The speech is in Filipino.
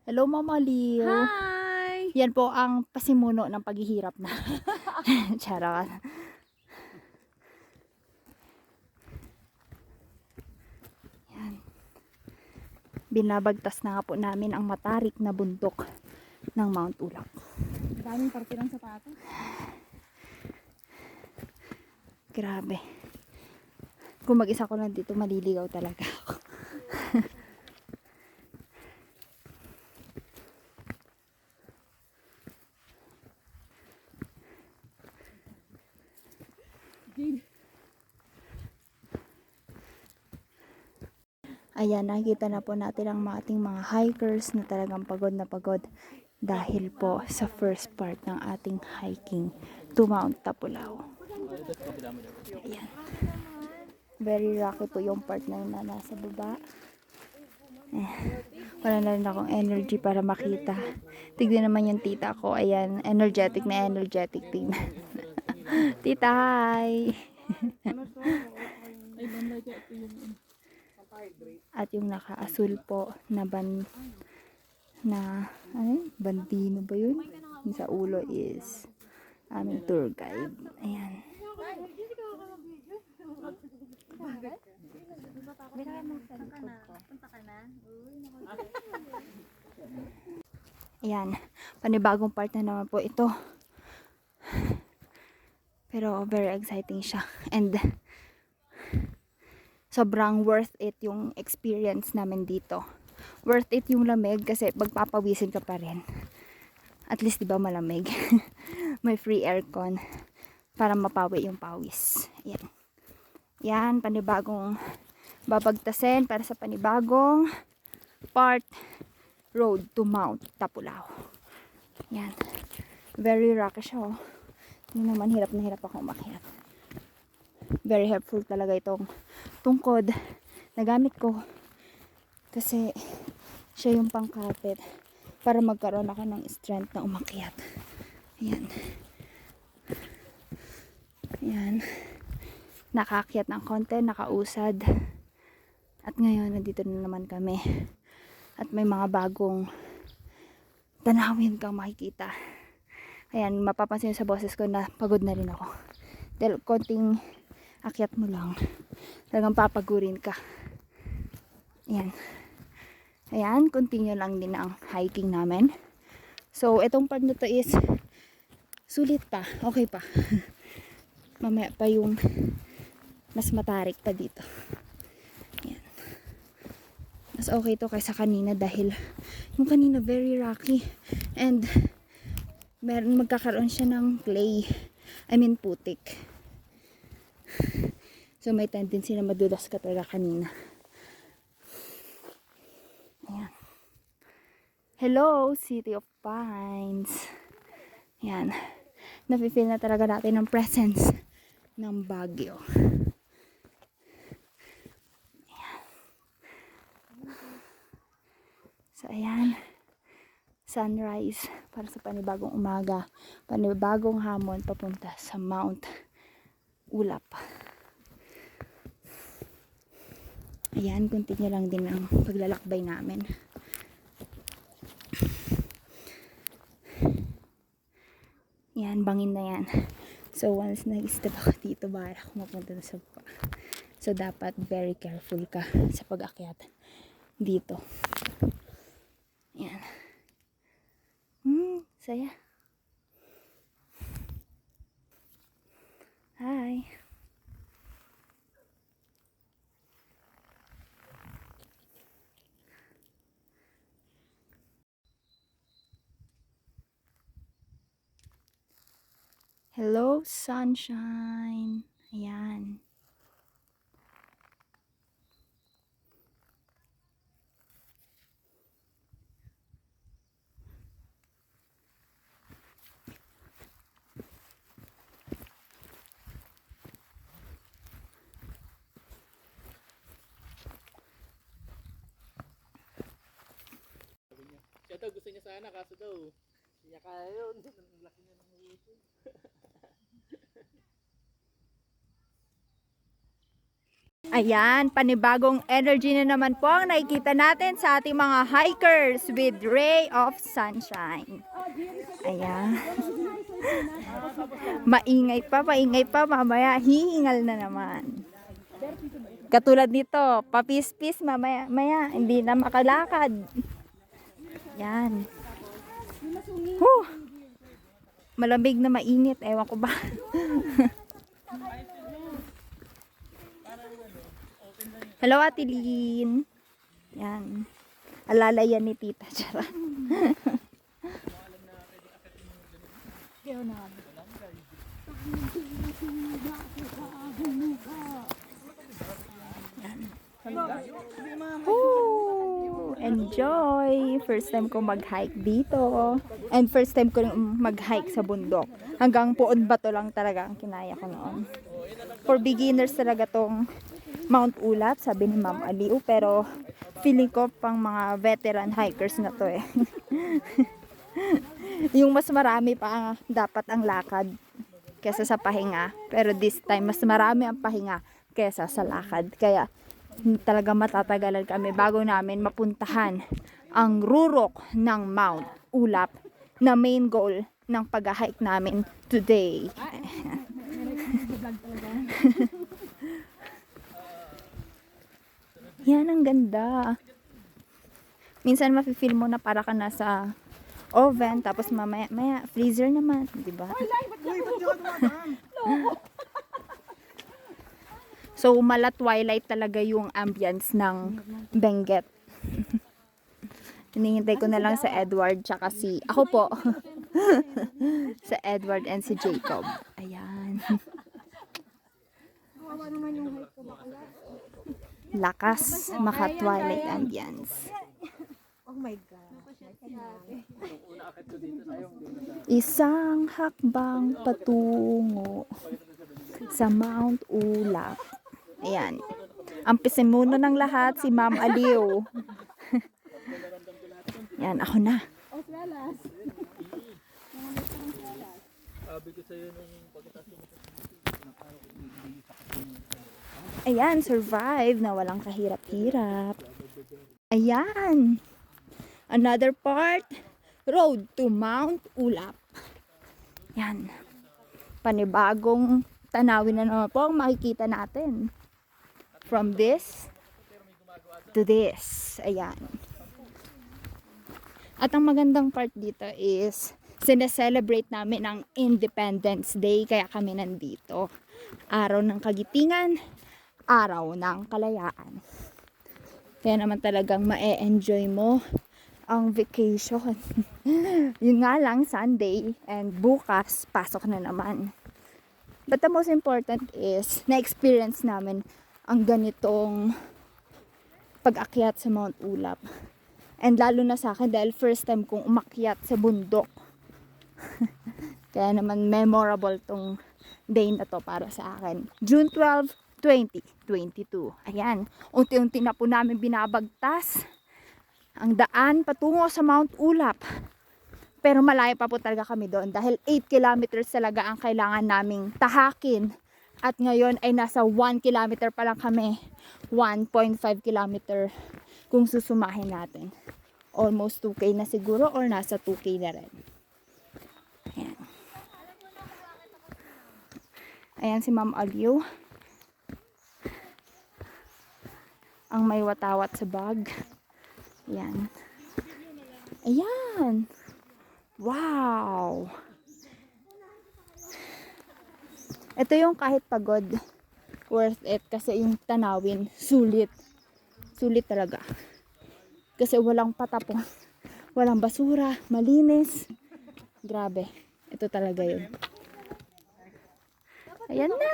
Hello, Mama Liu. Hi! Yan po ang pasimuno ng paghihirap na. Charot. Yan. Binabagtas na nga po namin ang matarik na bundok ng Mount Ulap. Daming parte ng sapatos. Grabe. Kung mag-isa ko lang dito, maliligaw talaga ako. Ayan, nakikita na po natin ang ating mga hikers na talagang pagod na pagod dahil po sa first part ng ating hiking to Mount Tapulao. Ayan. Very rocky po yung part na yun na nasa baba. Wala na rin akong energy para makita. Tignan naman yung tita ko. Ayan, energetic na energetic. Tignan. Tita, hi! At yung naka-asul po na bandino ba yun? Yung sa ulo is aming tour guide. Ayan. Ayan. Panibagong part na naman po ito. Pero very exciting siya. And sobrang worth it yung experience namin dito. Worth it yung lamig kasi magpapawisin ka pa rin. At least diba malamig. May free aircon para mapawi yung pawis. Ayan. Yan, panibagong babagtasin para sa panibagong part road to Mount Tapulao. Yan. Very rocky siya, oh. Hindi naman hirap na hirap ako umakyat. Very helpful talaga itong tungkod na gamit ko. Kasi siya yung pang-carpet para magkaroon ako ng strength na umakyat. Ayan. Ayan. Nakakyat ng konti, nakausad. At ngayon, nandito na naman kami. At may mga bagong tanawin kang makikita. Ayan, mapapansin sa boses ko na pagod na rin ako. Dahil konting akyat mo lang, talagang papagurin ka. Ayan. Ayan, continue lang din ang hiking namin. So, itong part na to is sulit pa, okay pa. Mamaya pa yung mas matarik pa dito. Ayan. Mas okay to kaysa kanina dahil yung kanina very rocky and magkakaroon siya ng clay. I mean putik. So may tendency na madulas ka talaga kanina. Ayan. Hello, City of Pines. Ayan. Nafe-feel na talaga natin ang presence ng Baguio. Ayan. So ayan. Sunrise para sa panibagong umaga, panibagong hamon papunta sa Mount Ulap. Ayan, continue lang din ang paglalakbay namin. Yan, bangin na yan. So once nag-step ako dito, bahala ako mapunta na sa baba. So dapat very careful ka sa pag-akyat dito. Yan. Saya. Hi. Hello, sunshine. Ayan. Siya daw gusto niya sana kaso daw niya kaya yun. Ang laki niya ng uso. Ayan, panibagong energy na naman po ang nakikita natin sa ating mga hikers with ray of sunshine. Ayan. Maingay pa, mamaya hihingal na naman. Katulad nito, papis-pis maya, hindi na makalakad. Yan. Malamig na mainit, ewan ko ba. Hello, Ate Lynn. Yan. Alala yan ni Tita. Charot. Woo! Enjoy! First time ko mag-hike dito. And first time ko mag-hike sa bundok. Hanggang Puod Bato lang talaga ang kinaya ko noon. For beginners talaga tong Mount Ulap, sabi ni Ma'am Aliu. Pero feeling ko pang mga veteran hikers na to eh. Yung mas marami pa dapat ang lakad kesa sa pahinga. Pero this time, mas marami ang pahinga kesa sa lakad. Kaya talaga matatagalan kami bago namin mapuntahan ang rurok ng Mount Ulap na main goal ng pag-hike namin today. Yan, ang ganda. Minsan mafe-feel mo na para ka nasa oven, tapos mamaya freezer naman, di ba? So, mala twilight talaga yung ambience ng Benguet. Hinihintay ko na lang sa Edward tsaka si, ako po, sa Edward and si Jacob. Ayan. Lakas, maka-twilight ambience. Oh my God. Isang hakbang patungo sa Mount Ulap. Ayan. Ang pisimuno ng lahat, si Ma'am Aliu. Yan, ako na. Sabi ko sa'yo nung pagkatapos mo Ayan, survive na walang kahirap-hirap. Ayan. Another part, road to Mount Ulap. Yan. Panibagong tanawin na naman po ang makikita natin. From this to this. Ayan. At ang magandang part dito is sineselebrate namin ang Independence Day, kaya kami nandito. Araw ng kagitingan, araw ng kalayaan. Kaya naman talagang ma-enjoy mo ang vacation. Yun nga lang, Sunday and bukas, pasok na naman. But the most important is, na-experience namin ang ganitong pag-akyat sa Mount Ulap. And lalo na sa akin dahil first time kong umakyat sa bundok. Kaya naman memorable tong day na to para sa akin. June 12, 2022. Ayan, unti-unti na po namin binabagtas ang daan patungo sa Mount Ulap. Pero malayo pa po talaga kami doon dahil 8 kilometers talaga ang kailangan naming tahakin. At ngayon ay nasa 1 kilometer pa lang kami. 1.5 kilometer kung susumahin natin. Almost 2K na siguro or nasa 2K na rin. Ayan. Ayan si Ma'am Aliu. Ang may watawat sa bag. Ayan. Ayan. Wow! Ito yung kahit pagod, worth it kasi yung tanawin, sulit. Sulit talaga. Kasi walang patapon, walang basura, malinis. Grabe. Ito talaga yun. Ayan na!